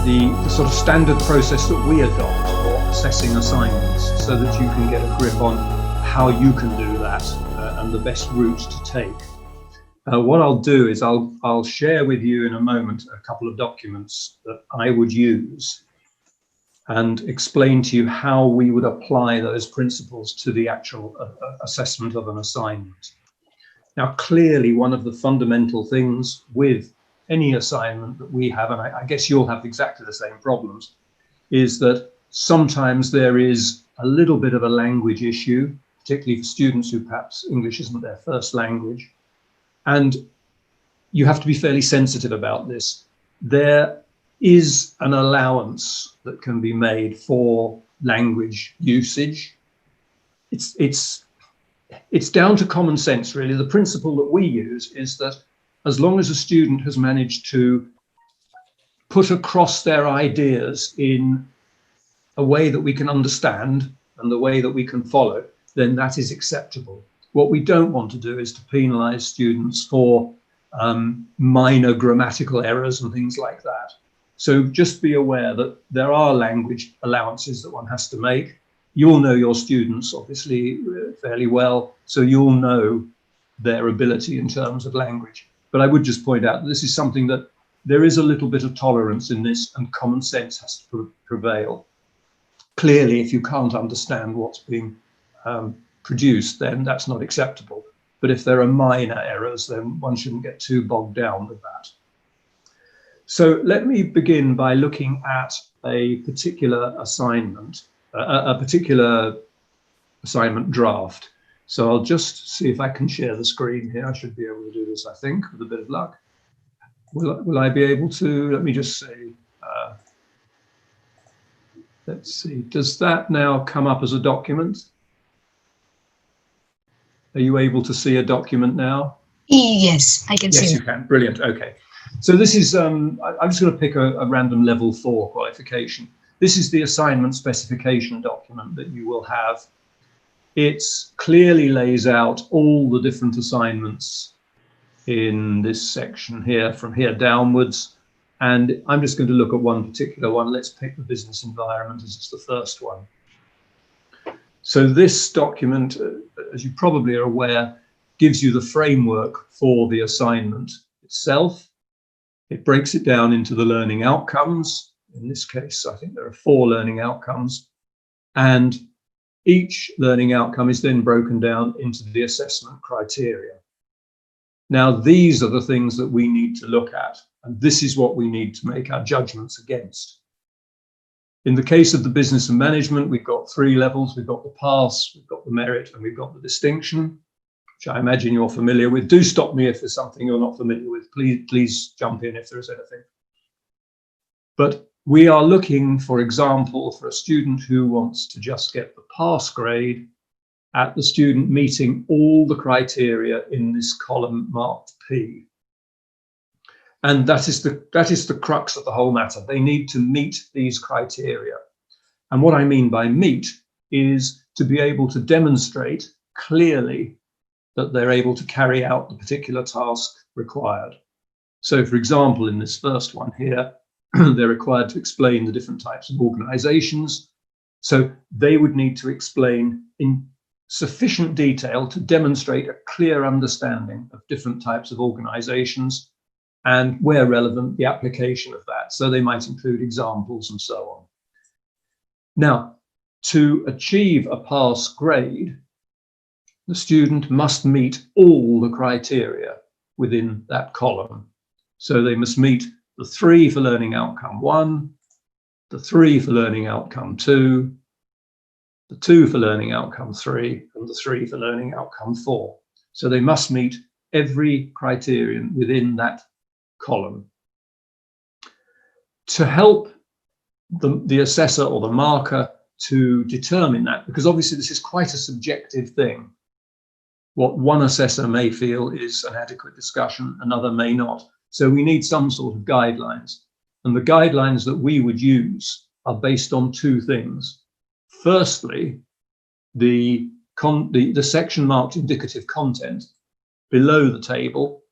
the sort of standard process that we adopt for assessing assignments, so that you can get a grip on how you can do that and the best route to take. What I'll do is I'll share with you in a moment a couple of documents that I would use and explain to you how we would apply those principles to the actual assessment of an assignment. Now, clearly, one of the fundamental things with any assignment that we have, and I guess you'll have exactly the same problems, is that sometimes there is a little bit of a language issue, particularly for students who perhaps English isn't their first language. And you have to be fairly sensitive about this. There is an allowance that can be made for language usage. It's down to common sense, really. The principle that we use is that as long as a student has managed to put across their ideas in a way that we can understand and the way that we can follow, then that is acceptable. What we don't want to do is to penalise students for minor grammatical errors and things like that. So just be aware that there are language allowances that one has to make. You'll know your students, obviously, fairly well, so you'll know their ability in terms of language. But I would just point out that this is something that there is a little bit of tolerance in this, and common sense has to prevail. Clearly, if you can't understand what's being produced, then that's not acceptable. But if there are minor errors, then one shouldn't get too bogged down with that. So let me begin by looking at a particular assignment, a particular assignment draft. So I'll just see if I can share the screen here. I should be able to do this, I think, with a bit of luck. Will I be able to? Let me just see. Let's see. Does that now come up as a document? Are you able to see a document now? Yes, I can see. Yes, you can. Brilliant. Okay. So this is, I'm just going to pick a random level 4 qualification. This is the assignment specification document that you will have. It clearly lays out all the different assignments in this section here, from here downwards. And I'm just going to look at one particular one. Let's pick the business environment as it's the first one. So this document, as you probably are aware, gives you the framework for the assignment itself. It breaks it down into the learning outcomes. In this case, I think there are 4 learning outcomes. And each learning outcome is then broken down into the assessment criteria. Now, these are the things that we need to look at, and this is what we need to make our judgments against. In the case of the business and management, we've got 3 levels. We've got the pass, we've got the merit, and we've got the distinction, which I imagine you're familiar with. Do stop me if there's something you're not familiar with. Please jump in if there is anything. But we are looking, for example, for a student who wants to just get the pass grade, at the student meeting all the criteria in this column marked P. And that is the crux of the whole matter. They need to meet these criteria. And what I mean by meet is to be able to demonstrate clearly that they're able to carry out the particular task required. So, for example, in this first one here, they're required to explain the different types of organizations. So they would need to explain in sufficient detail to demonstrate a clear understanding of different types of organizations and, where relevant, the application of that. So they might include examples and so on. Now, to achieve a pass grade, the student must meet all the criteria within that column. So they must meet the 3 for learning outcome 1, the 3 for learning outcome 2, the 2 for learning outcome 3, and the 3 for learning outcome 4. So they must meet every criterion within that column. To help the assessor or the marker to determine that, because obviously this is quite a subjective thing. What one assessor may feel is an adequate discussion, another may not. So we need some sort of guidelines. And the guidelines that we would use are based on 2 things. Firstly, the section marked indicative content below the table,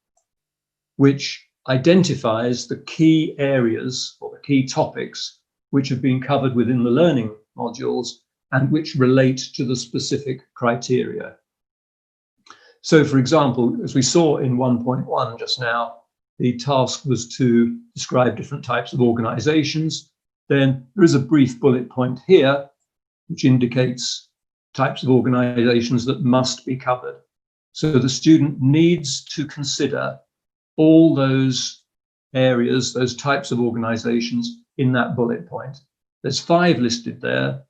which identifies the key areas or the key topics which have been covered within the learning modules and which relate to the specific criteria. So, for example, as we saw in 1.1 just now, the task was to describe different types of organizations. Then there is a brief bullet point here, which indicates types of organizations that must be covered. So the student needs to consider all those areas, those types of organizations in that bullet point. There's 5 listed there: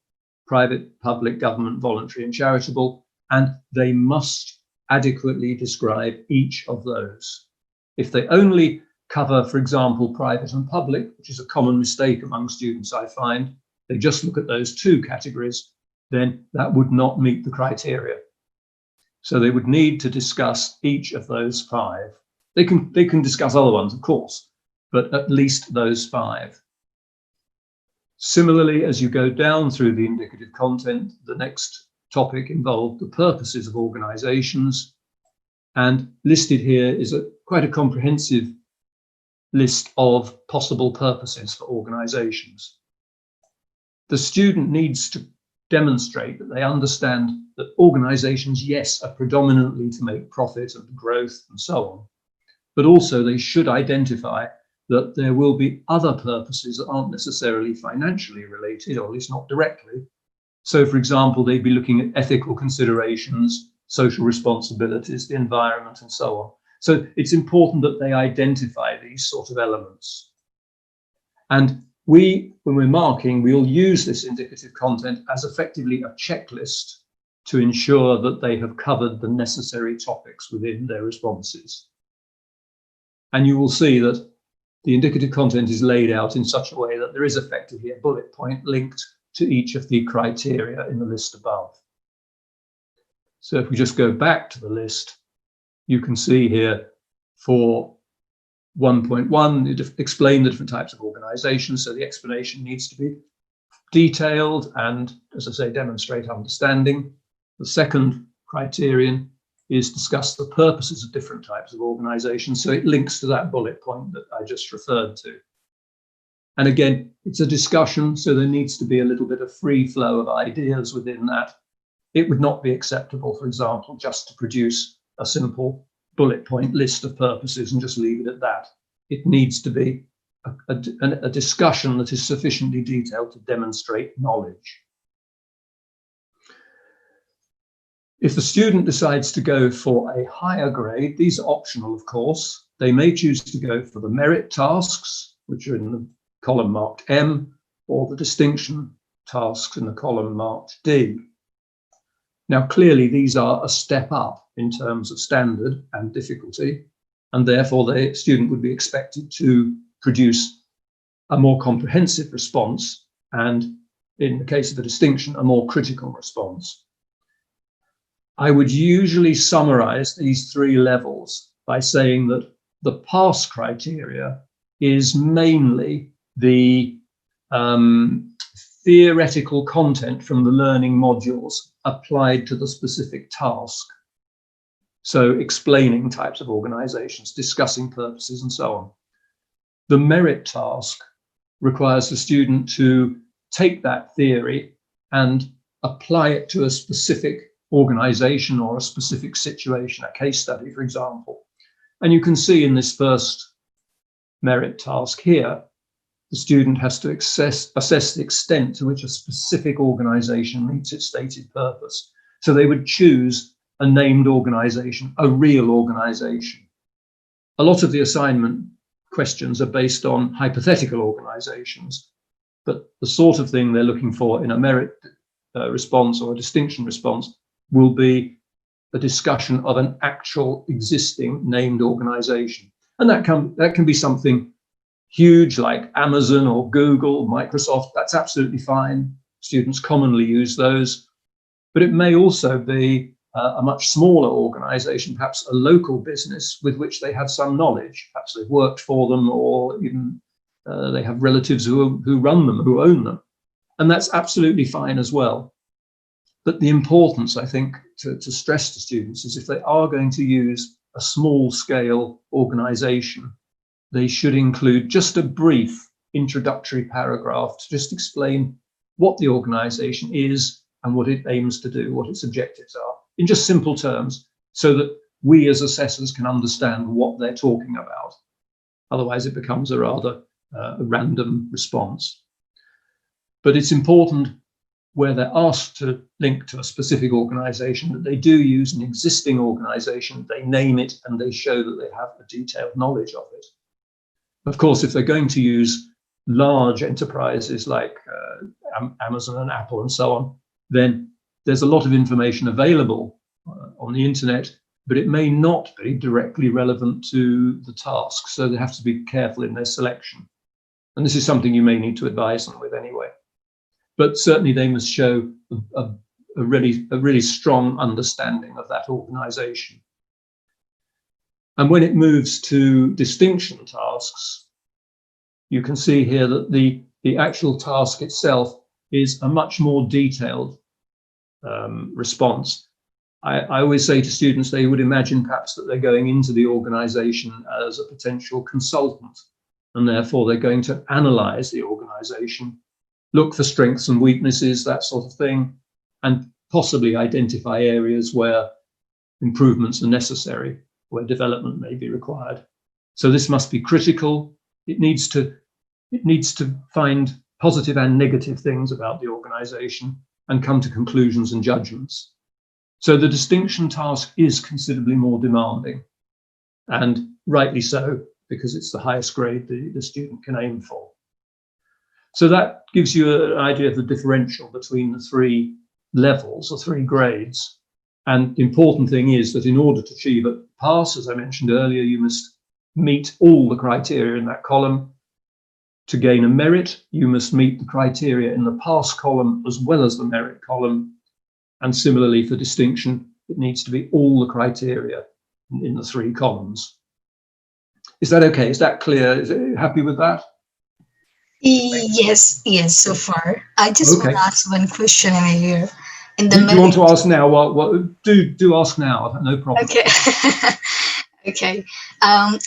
private, public, government, voluntary, and charitable, and they must adequately describe each of those. If they only cover, for example, private and public, which is a common mistake among students, I find, they just look at those 2 categories, then that would not meet the criteria. So they would need to discuss each of those 5. They can discuss other ones, of course, but at least those 5. Similarly, as you go down through the indicative content, the next topic involved the purposes of organizations, and listed here is quite a comprehensive list of possible purposes for organizations. The student needs to demonstrate that they understand that organizations, yes, are predominantly to make profit and growth and so on, but also they should identify that there will be other purposes that aren't necessarily financially related, or at least not directly. So, for example, they'd be looking at ethical considerations, social responsibilities, the environment, and so on. So it's important that they identify these sort of elements. And when we're marking, we'll use this indicative content as effectively a checklist to ensure that they have covered the necessary topics within their responses. And you will see that the indicative content is laid out in such a way that there is effectively a bullet point linked to each of the criteria in the list above. So if we just go back to the list, you can see here for 1.1, explain the different types of organizations. So the explanation needs to be detailed and, as I say, demonstrate understanding. The second criterion is discuss the purposes of different types of organizations. So it links to that bullet point that I just referred to. And again, it's a discussion, so there needs to be a little bit of free flow of ideas within that. It would not be acceptable, for example, just to produce a simple bullet point list of purposes and just leave it at that. It needs to be a discussion that is sufficiently detailed to demonstrate knowledge. If the student decides to go for a higher grade, these are optional, of course. They may choose to go for the merit tasks, which are in the column marked M, or the distinction tasks in the column marked D. Now, clearly, these are a step up in terms of standard and difficulty, and therefore the student would be expected to produce a more comprehensive response, and in the case of the distinction, a more critical response. I would usually summarize these 3 levels by saying that the pass criteria is mainly the theoretical content from the learning modules applied to the specific task. So explaining types of organizations, discussing purposes, and so on. The merit task requires the student to take that theory and apply it to a specific organization or a specific situation, a case study, for example. And you can see in this first merit task here, the student has to assess the extent to which a specific organization meets its stated purpose. So they would choose a named organization, a real organization. A lot of the assignment questions are based on hypothetical organizations, but the sort of thing they're looking for in a merit response or a distinction response will be a discussion of an actual existing named organization. And that can be something huge like Amazon or Google, Microsoft. That's absolutely fine. Students commonly use those. But it may also be a much smaller organization, perhaps a local business with which they have some knowledge. Perhaps they've worked for them, or even they have relatives who run them, who own them. And that's absolutely fine as well. But the importance, I think, to stress to students is if they are going to use a small scale organization, they should include just a brief introductory paragraph to just explain what the organisation is and what it aims to do, what its objectives are, in just simple terms, so that we as assessors can understand what they're talking about. Otherwise, it becomes a rather random response. But it's important where they're asked to link to a specific organisation that they do use an existing organisation, they name it, and they show that they have a detailed knowledge of it. Of course, if they're going to use large enterprises like Amazon and Apple and so on, then there's a lot of information available on the internet, but it may not be directly relevant to the task. So they have to be careful in their selection. And this is something you may need to advise them with anyway. But certainly they must show a really strong understanding of that organisation. And when it moves to distinction tasks, you can see here that the actual task itself is a much more detailed response. I always say to students, they would imagine perhaps that they're going into the organisation as a potential consultant, and therefore they're going to analyse the organisation, look for strengths and weaknesses, that sort of thing, and possibly identify areas where improvements are necessary, where development may be required. So this must be critical. It needs to find positive and negative things about the organisation and come to conclusions and judgments. So the distinction task is considerably more demanding, and rightly so, because it's the highest grade the student can aim for. So that gives you an idea of the differential between the three levels, the three grades. And the important thing is that in order to achieve a pass, as I mentioned earlier, you must meet all the criteria in that column. To gain a merit, you must meet the criteria in the pass column as well as the merit column. And similarly for distinction, it needs to be all the criteria in the three columns. Is that okay? Is that clear? Are you happy with that? Yes, so far. I just want to ask one question in here. Do you want to ask now? Do ask now, no problem. Okay. Okay.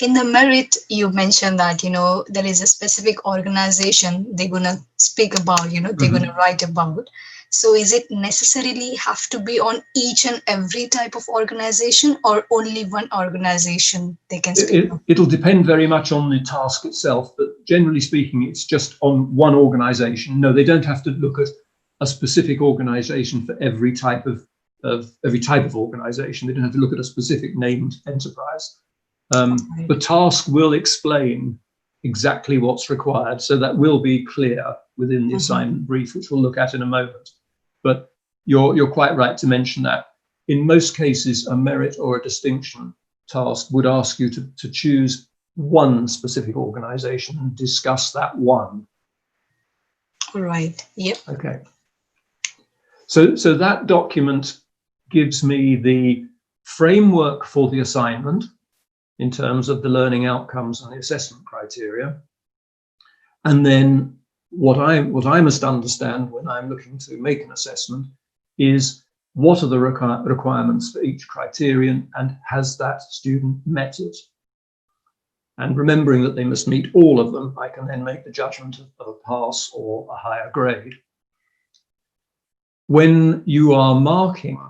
In the merit, you mentioned that, there is a specific organization they're going to speak about, they're going to write about. So is it necessarily have to be on each and every type of organization, or only one organization they can speak on? It'll depend very much on the task itself, but generally speaking, it's just on one organization. No, they don't have to look at a specific organization for every type of organization. They don't have to look at a specific named enterprise. The task will explain exactly what's required, so that will be clear within the assignment brief, which we'll look at in a moment. But you're quite right to mention that. In most cases, a merit or a distinction task would ask you to choose one specific organization and discuss that one. All right. Yep. Okay. So that document gives me the framework for the assignment in terms of the learning outcomes and the assessment criteria. And then what I must understand when I'm looking to make an assessment is what are the requirements for each criterion, and has that student met it? And remembering that they must meet all of them, I can then make the judgment of a pass or a higher grade. When you are marking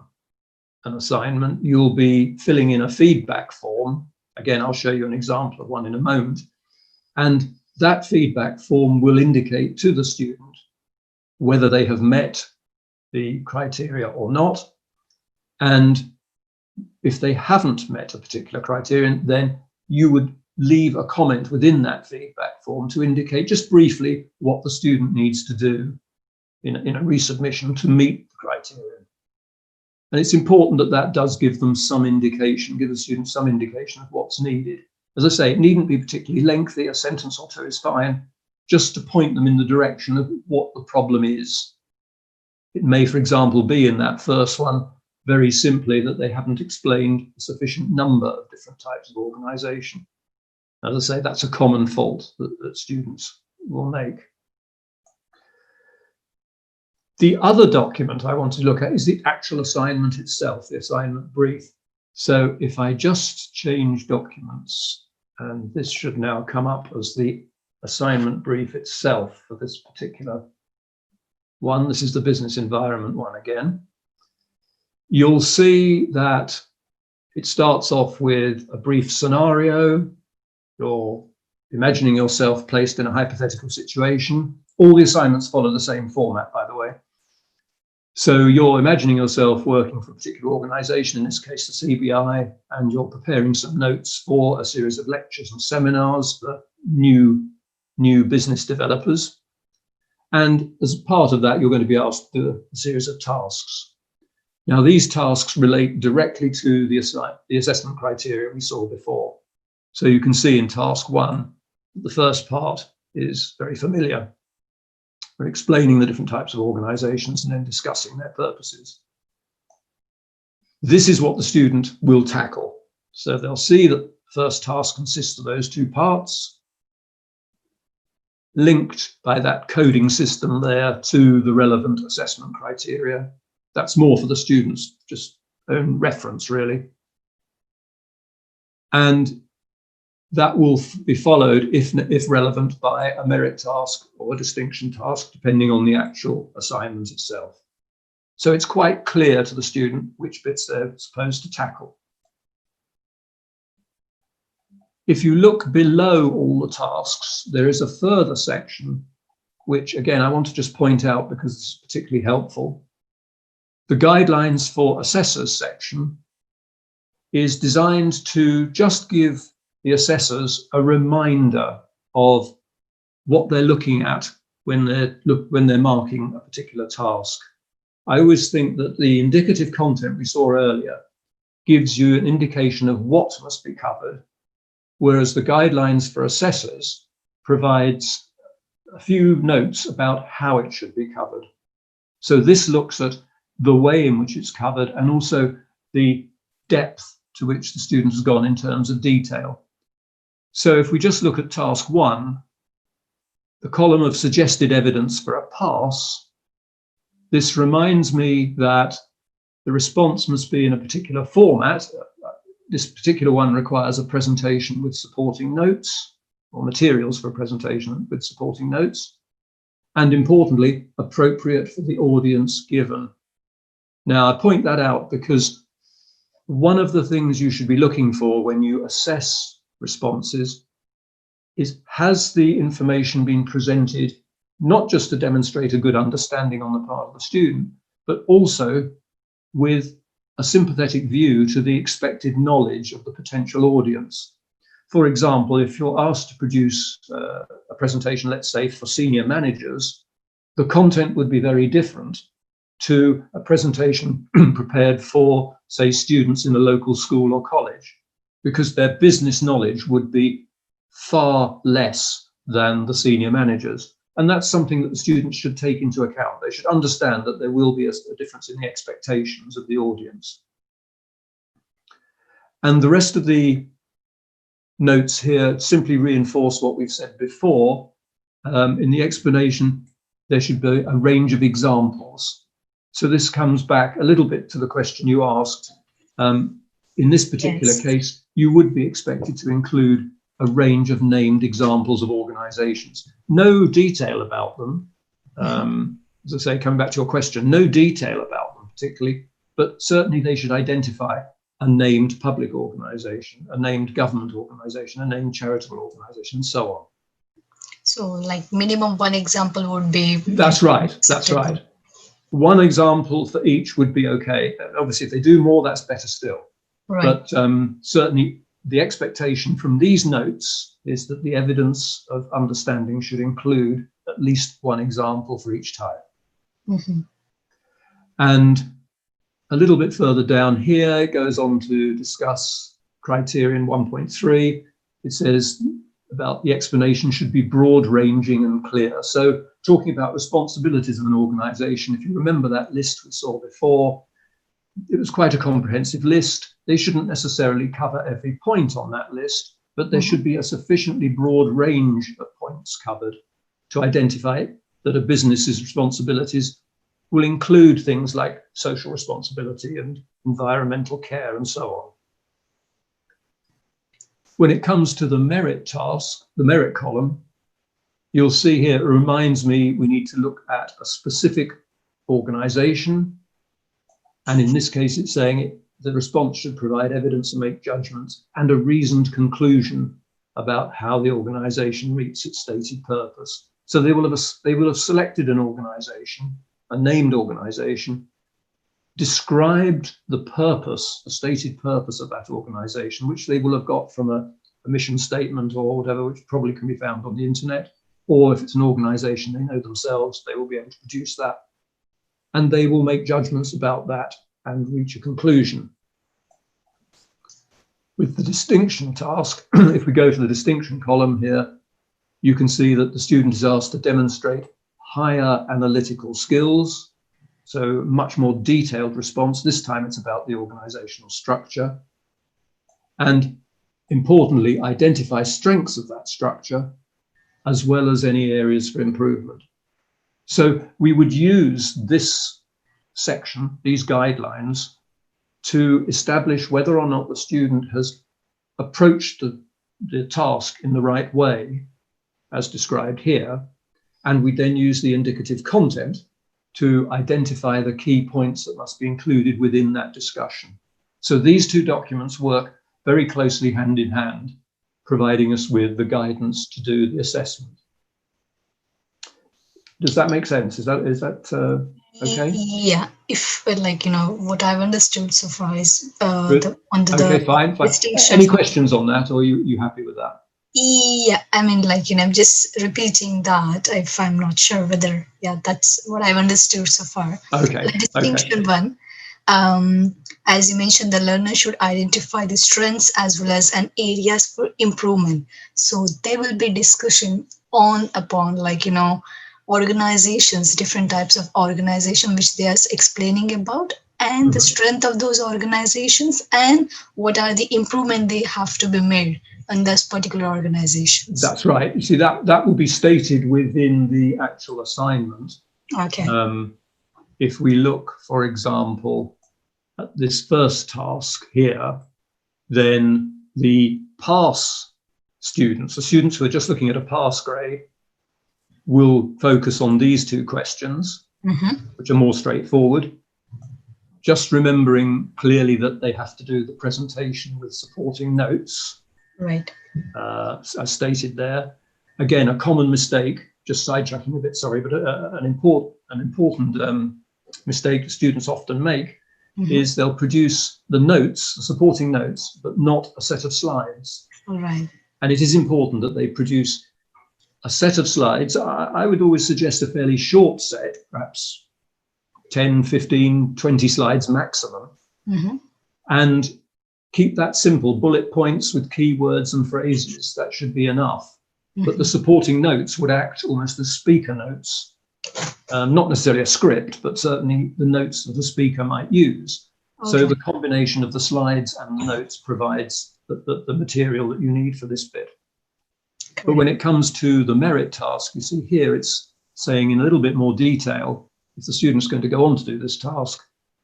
an assignment, you'll be filling in a feedback form. Again, I'll show you an example of one in a moment. And that feedback form will indicate to the student whether they have met the criteria or not. And if they haven't met a particular criterion, then you would leave a comment within that feedback form to indicate just briefly what the student needs to do in a resubmission to meet the criteria. And it's important that that does give them some indication, give the student some indication of what's needed. As I say, it needn't be particularly lengthy, a sentence or two is fine, just to point them in the direction of what the problem is. It may, for example, be in that first one, very simply, that they haven't explained a sufficient number of different types of organisation. As I say, that's a common fault that students will make. The other document I want to look at is the actual assignment itself, the assignment brief. So if I just change documents And this should now come up as the assignment brief itself for this particular one. This is the business environment one again. You'll see that it starts off with a brief scenario. You're imagining yourself placed in a hypothetical situation. All the assignments follow the same format, by the way. So you're imagining yourself working for a particular organization, in this case, the CBI, and you're preparing some notes for a series of lectures and seminars for new business developers. And as part of that, you're going to be asked to do a series of tasks. Now, these tasks relate directly to the assessment criteria we saw before. So you can see in task 1, the first part is very familiar. We're explaining the different types of organizations and then discussing their purposes. This is what the student will tackle. So they'll see that the first task consists of those 2 parts, linked by that coding system there to the relevant assessment criteria. That's more for the students' just own reference, really. And that will be followed, if relevant, by a merit task or a distinction task, depending on the actual assignment itself. So it's quite clear to the student which bits they're supposed to tackle. If you look below all the tasks, there is a further section, which again, I want to just point out because it's particularly helpful. The guidelines for assessors section is designed to just give the assessors a reminder of what they're looking at when they're marking a particular task. I always think that the indicative content we saw earlier gives you an indication of what must be covered, whereas the guidelines for assessors provides a few notes about how it should be covered. So this looks at the way in which it's covered and also the depth to which the student has gone in terms of detail. So if we just look at task 1, the column of suggested evidence for a pass, this reminds me that the response must be in a particular format. This particular one requires a presentation with supporting notes, or materials for a presentation with supporting notes, and importantly, appropriate for the audience given. Now, I point that out because one of the things you should be looking for when you assess responses is, has the information been presented not just to demonstrate a good understanding on the part of the student, but also with a sympathetic view to the expected knowledge of the potential audience. For example, if you're asked to produce a presentation, let's say for senior managers, the content would be very different to a presentation prepared for, say, students in a local school or college, because their business knowledge would be far less than the senior managers. And that's something that the students should take into account. They should understand that there will be a difference in the expectations of the audience. And the rest of the notes here simply reinforce what we've said before. In the explanation, there should be a range of examples. So this comes back a little bit to the question you asked. In this particular case, you would be expected to include a range of named examples of organizations. No detail about them. As I say, coming back to your question, no detail about them particularly, but certainly they should identify a named public organization, a named government organization, a named charitable organization, and so on. So like minimum 1 example would be... That's right, that's right. 1 example for each would be okay. Obviously, if they do more, that's better still. Right. But certainly the expectation from these notes is that the evidence of understanding should include at least 1 example for each type. Mm-hmm. And a little bit further down here, it goes on to discuss criterion 1.3. It says about the explanation should be broad ranging and clear. So talking about responsibilities of an organization, if you remember that list we saw before, it was quite a comprehensive list. They shouldn't necessarily cover every point on that list, but there should be a sufficiently broad range of points covered to identify that a business's responsibilities will include things like social responsibility and environmental care and so on. When it comes to the merit task, the merit column, you'll see here, it reminds me we need to look at a specific organization. And in this case, it's saying the response should provide evidence and make judgments and a reasoned conclusion about how the organization meets its stated purpose. So they will have selected an organization, a named organization, described the purpose, the stated purpose of that organization, which they will have got from a mission statement or whatever, which probably can be found on the internet. Or if it's an organization they know themselves, they will be able to produce that. And they will make judgments about that and reach a conclusion. With the distinction task, if we go to the distinction column here, you can see that the student is asked to demonstrate higher analytical skills. So much more detailed response. This time it's about the organizational structure. And importantly, identify strengths of that structure, as well as any areas for improvement. So we would use this section, these guidelines, to establish whether or not the student has approached the task in the right way, as described here. And we then use the indicative content to identify the key points that must be included within that discussion. So these two documents work very closely hand in hand, providing us with the guidance to do the assessment. Does that make sense? Is that okay? Yeah, if what I've understood so far is fine. distinction. Any questions on that, or are you happy with that? Yeah, I mean, I'm just repeating that if I'm not sure whether, that's what I've understood so far. Okay. The distinction one, as you mentioned, the learner should identify the strengths as well as an areas for improvement. So there will be discussion upon organizations, different types of organization which they are explaining about, and the strength of those organizations and what are the improvement they have to be made in those particular organizations. That's right. You see, that will be stated within the actual assignment. Okay. If we look, for example, at this first task here, then the pass students, the students who are just looking at a pass grade, will focus on these two questions, which are more straightforward. Just remembering clearly that they have to do the presentation with supporting notes. Right. As stated there. Again, a common mistake, just sidetracking a bit, sorry, but an important mistake students often make is they'll produce the notes, the supporting notes, but not a set of slides. Right. And it is important that they produce a set of slides. I would always suggest a fairly short set, perhaps 10, 15, 20 slides maximum. And keep that simple, bullet points with keywords and phrases. That should be enough. But the supporting notes would act almost as speaker notes. Not necessarily a script, but certainly the notes that the speaker might use. Okay. So the combination of the slides and the notes provides the material that you need for this bit. Okay. But when it comes to the merit task, you see here it's saying in a little bit more detail, if the student's going to go on to do this task,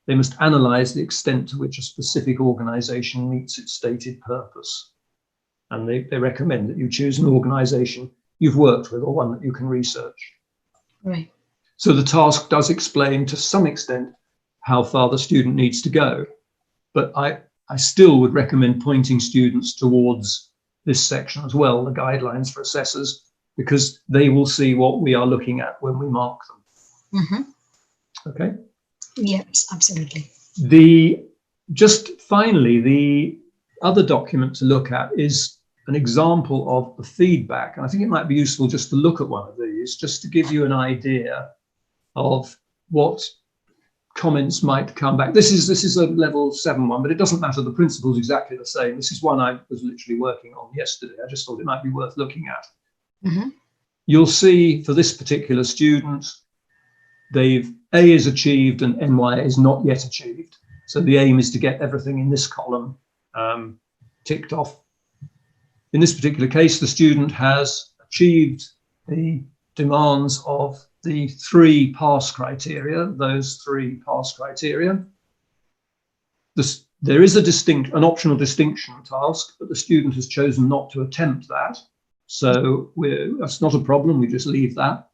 they must analyze the extent to which a specific organization meets its stated purpose. And they recommend that you choose an organization you've worked with or one that you can research. Right. So the task does explain to some extent how far the student needs to go. But I still would recommend pointing students towards this section as well, the guidelines for assessors, because they will see what we are looking at when we mark them. Okay. Yes, absolutely. Just finally, the other document to look at is an example of the feedback. And I think it might be useful just to look at one of these, just to give you an idea of what comments might come back. This is a level 7 one, but it doesn't matter. The principle's exactly the same. This is one I was literally working on yesterday. I just thought it might be worth looking at. You'll see for this particular student, A is achieved and NY is not yet achieved. So the aim is to get everything in this column ticked off. In this particular case, the student has achieved the demands of the 3 pass criteria, those 3 pass criteria. The There is an optional distinction task, but the student has chosen not to attempt that. So that's not a problem, we just leave that.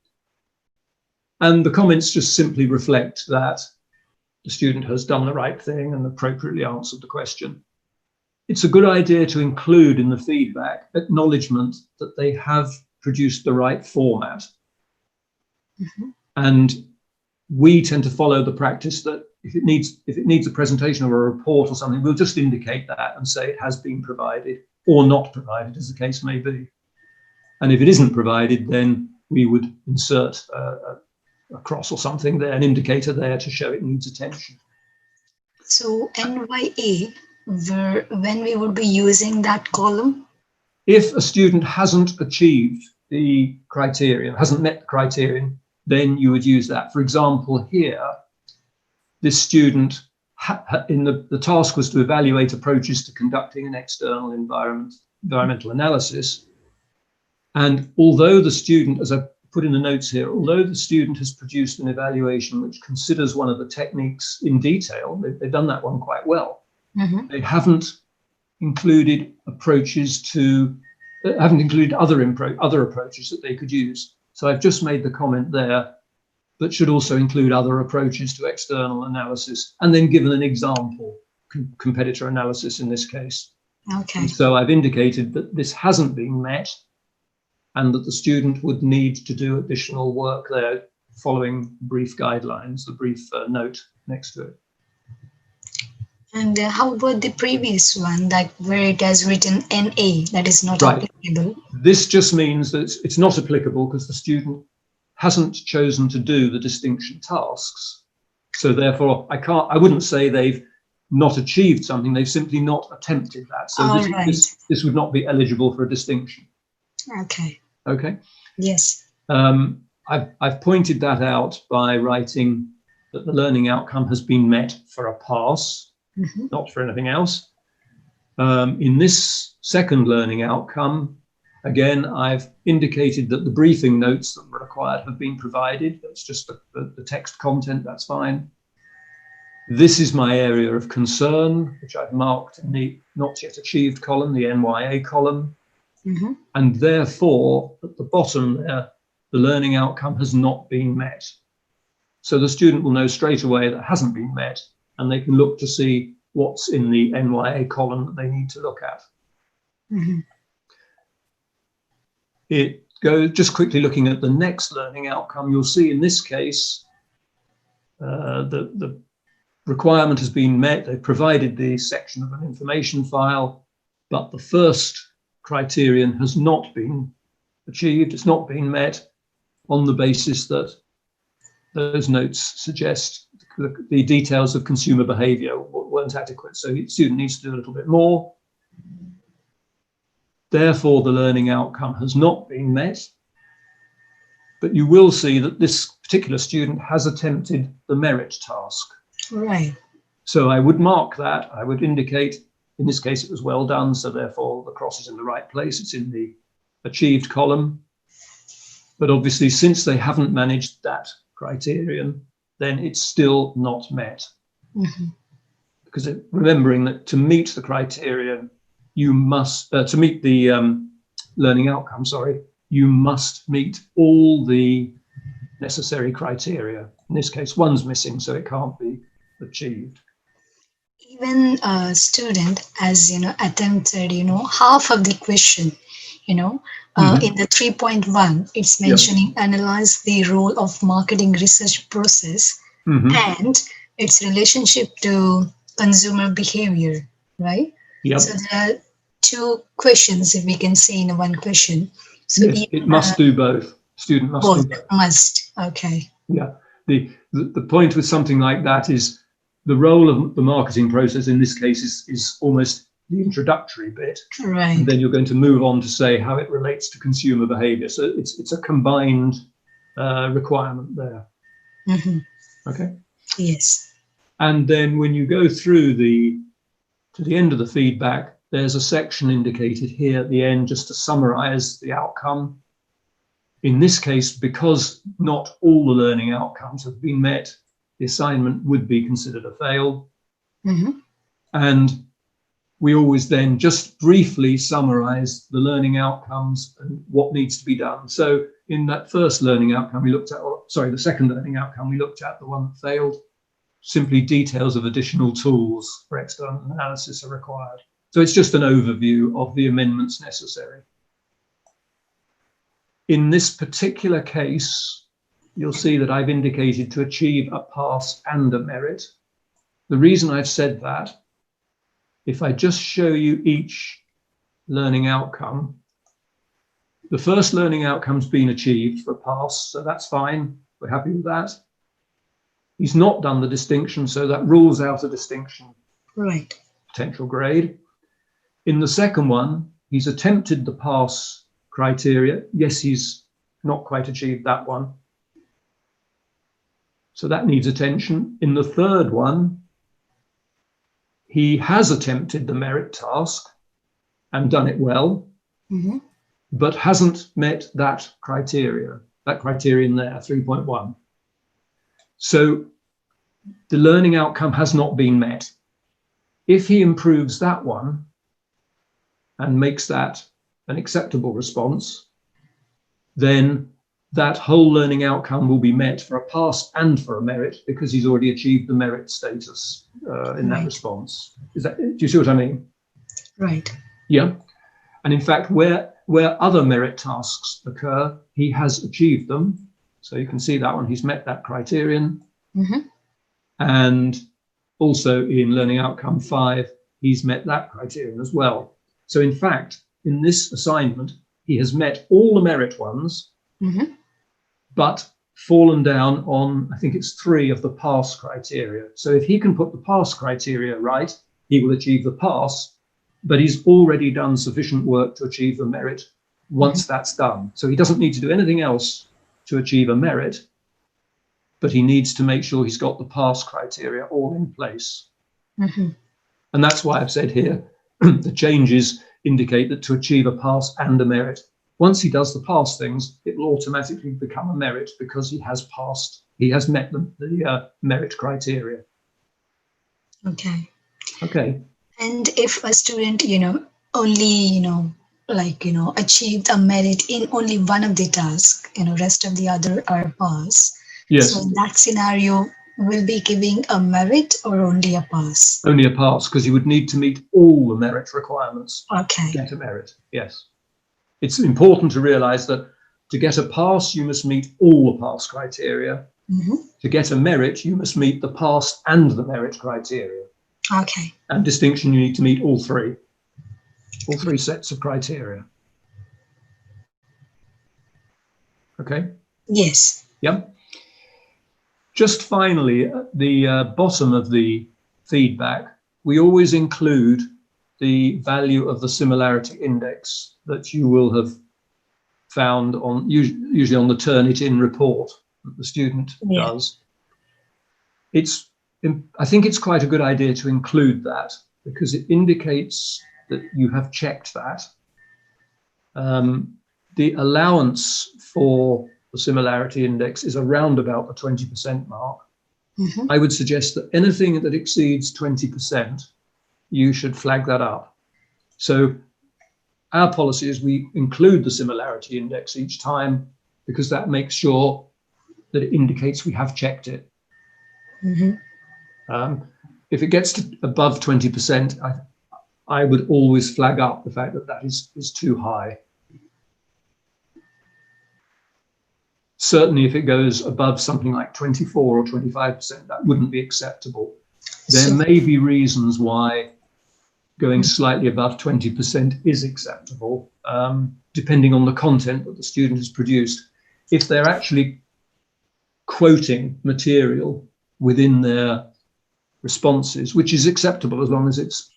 And the comments just simply reflect that the student has done the right thing and appropriately answered the question. It's a good idea to include in the feedback acknowledgement that they have produced the right format. Mm-hmm. And we tend to follow the practice that if it needs a presentation or a report or something, we'll just indicate that and say it has been provided or not provided, as the case may be. And if it isn't provided, then we would insert a cross or something there, an indicator there to show it needs attention. So NYA, when we would be using that column? If a student hasn't achieved the criterion, hasn't met the criterion, then you would use that. For example, here, this student, the task was to evaluate approaches to conducting an external environmental analysis. And although the student, as I put in the notes here, although the student has produced an evaluation which considers one of the techniques in detail, they've done that one quite well. Mm-hmm. They haven't included haven't included other approaches that they could use. So I've just made the comment there, but should also include other approaches to external analysis, and then given an example, competitor analysis in this case. Okay. And so I've indicated that this hasn't been met and that the student would need to do additional work there following brief guidelines, the brief note next to it. And how about the previous one, that where it has written NA, that is not Right. applicable? This just means that it's not applicable because the student hasn't chosen to do the distinction tasks. So therefore, I wouldn't say they've not achieved something, they've simply not attempted that. So this would not be eligible for a distinction. Okay. Okay. Yes. I've pointed that out by writing that the learning outcome has been met for a pass, Mm-hmm. not for anything else. In this second learning outcome, again, I've indicated that the briefing notes that were required have been provided. That's just the text content, that's fine. This is my area of concern, which I've marked in the not yet achieved column, the NYA column. Mm-hmm. And therefore, at the bottom there, the learning outcome has not been met. So the student will know straight away that hasn't been met, and they can look to see what's in the NYA column that they need to look at. Mm-hmm. It goes just quickly looking at the next learning outcome. You'll see in this case, the requirement has been met. They've provided the section of an information file, but the first criterion has not been achieved. It's not been met on the basis that those notes suggest the details of consumer behavior weren't adequate. So the student needs to do a little bit more. Therefore, the learning outcome has not been met. But you will see that this particular student has attempted the merit task. Right. So I would mark that. I would indicate, in this case, it was well done. So therefore, the cross is in the right place. It's in the achieved column. But obviously, since they haven't managed that criterion, then it's still not met. Mm-hmm. Because remembering that to meet the criterion, you must, to meet the learning outcome, you must meet all the necessary criteria. In this case, one's missing, so it can't be achieved. Even a student has, attempted, half of the question, in the 3.1, it's mentioning analyze the role of marketing research process and its relationship to consumer behavior, right? Yep. So there are two questions, if we can say in one question. So yes, it must do both. Student must do both. Must. Okay. Yeah. The point with something like that is the role of the marketing process in this case is almost the introductory bit. Right. And then you're going to move on to say how it relates to consumer behavior. So it's a combined requirement there. Mm-hmm. Okay. Yes. And then when you go through to the end of the feedback, there's a section indicated here at the end just to summarize the outcome. In this case, because not all the learning outcomes have been met, the assignment would be considered a fail. Mm-hmm. And we always then just briefly summarize the learning outcomes and what needs to be done. So in that first learning outcome we looked at, or sorry, the second learning outcome we looked at, the one that failed, simply details of additional tools for external analysis are required. So it's just an overview of the amendments necessary. In this particular case, you'll see that I've indicated to achieve a pass and a merit. The reason I've said that, if I just show you each learning outcome, the first learning outcome's been achieved for a pass, so that's fine. We're happy with that. He's not done the distinction, so that rules out a distinction. Right. Potential grade. In the second one, he's attempted the pass criteria. Yes, he's not quite achieved that one. So that needs attention. In the third one, he has attempted the merit task and done it well, but hasn't met that criterion there, 3.1. So the learning outcome has not been met. If he improves that one and makes that an acceptable response, then that whole learning outcome will be met for a pass and for a merit, because he's already achieved the merit status in that response. Do you see what I mean? Right. Yeah. And in fact, where other merit tasks occur, he has achieved them. So you can see that one, he's met that criterion. And also in learning outcome 5, he's met that criterion as well. So in fact, in this assignment, he has met all the merit ones, but fallen down on, I think it's 3 of the pass criteria. So if he can put the pass criteria right, he will achieve the pass, but he's already done sufficient work to achieve the merit once that's done. So he doesn't need to do anything else to achieve a merit, but he needs to make sure he's got the pass criteria all in place. And that's why I've said here, the changes indicate that to achieve a pass and a merit, once he does the pass things, it will automatically become a merit because he has passed, he has met the merit criteria. Okay. And if a student, only, achieved a merit in only one of the tasks, rest of the other are pass. Yes. So in that scenario, will be giving a merit or only a pass? Only a pass, because you would need to meet all the merit requirements to get a merit. Yes. It's important to realize that to get a pass, you must meet all the pass criteria. To get a merit, you must meet the pass and the merit criteria. And distinction, you need to meet all three sets of criteria. Okay? Yes. Yep. Just finally, at the bottom of the feedback, we always include the value of the similarity index that you will have found on usually on the Turnitin report that the student does. I think it's quite a good idea to include that because it indicates that you have checked that. The allowance for the similarity index is around about the 20% mark. I would suggest that anything that exceeds 20%, you should flag that up. So our policy is we include the similarity index each time because that makes sure that it indicates we have checked it. If it gets to above 20%, I would always flag up the fact that that is too high. Certainly if it goes above something like 24 or 25%, that wouldn't be acceptable. There may be reasons why going slightly above 20% is acceptable, depending on the content that the student has produced. If they're actually quoting material within their responses, which is acceptable as long as it's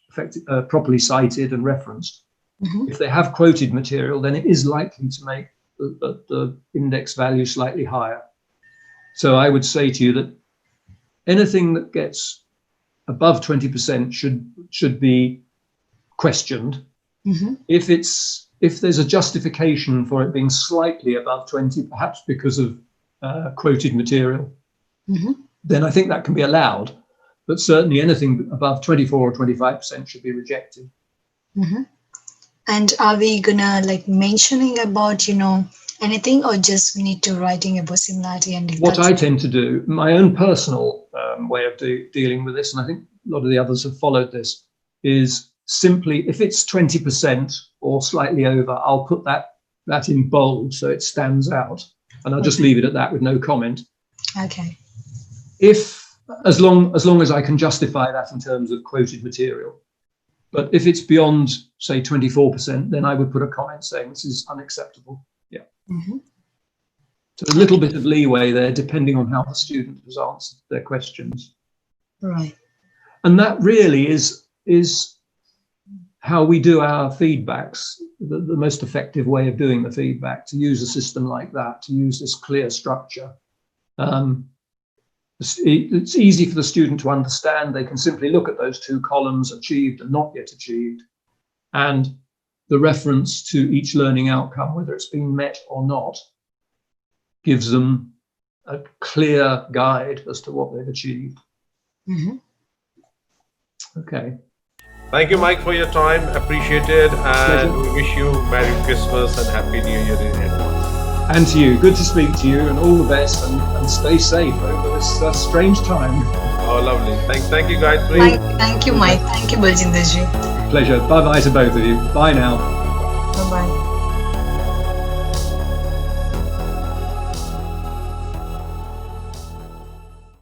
properly cited and referenced. If they have quoted material, then it is likely to make the index value slightly higher. So I would say to you that anything that gets above 20% should be questioned. If there's a justification for it being slightly above 20, perhaps because of quoted material, then I think that can be allowed. but certainly anything above 24 or 25% should be rejected. Mm-hmm. And are we gonna like mentioning about, anything, or just we need to writing about similarity? And What I tend to do, my own personal way of dealing with this, and I think a lot of the others have followed this, is simply if it's 20% or slightly over, I'll put that in bold so it stands out, and I'll just leave it at that with no comment. Okay. As long as I can justify that in terms of quoted material. But if it's beyond, say, 24%, then I would put a comment saying this is unacceptable. Yeah. Mm-hmm. So a little bit of leeway there, depending on how the student has answered their questions. Right. And that really is how we do our feedbacks. The most effective way of doing the feedback, to use a system like that, to use this clear structure. It's easy for the student to understand. They can simply look at those two columns, achieved and not yet achieved, and the reference to each learning outcome, whether it's been met or not, gives them a clear guide as to what they've achieved. Mm-hmm. Okay. Thank you, Mike, for your time. Appreciated, and we wish you Merry Christmas and Happy New Year in advance. And to you, good to speak to you, and all the best, and stay safe over this strange time. Oh, lovely. Thank you, Gayatri. Thank you, Mike. Thank you, Baljinder ji. Pleasure. Bye-bye to both of you. Bye now. Bye-bye.